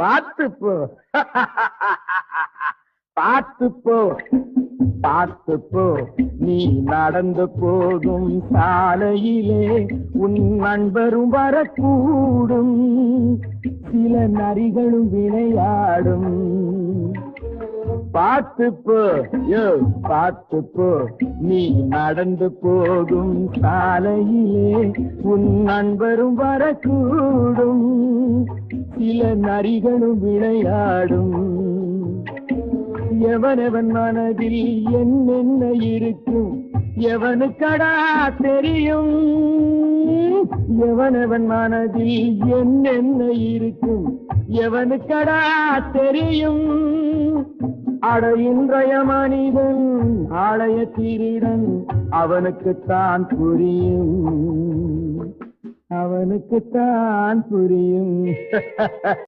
பார்த்துப்போ பார்த்துப்போ பார்த்துப்போ நீ நடந்து போகும் சாலையிலே உன் நண்பரும் வரக்கூடும், சில நரிகளும் விளையாடும். பார்த்துப்போ யோ பார்த்துப்போ நீ நடந்து போகும் சாலையிலே உன் நண்பரும் வரக்கூடும், சில நரிகளும் விளையாடும். எவனவன் மனதில் என்னென்ன இருக்கும் எவனுக்கடா தெரியும், எவனவன் மனதில் என்னென்ன இருக்கும் எவனுக்கடா தெரியும். அட இன்றைய மனிதன் ஆலய திருடன் அவனுக்குத்தான் புரியும், அவனுக்குத்தான் புரியும்.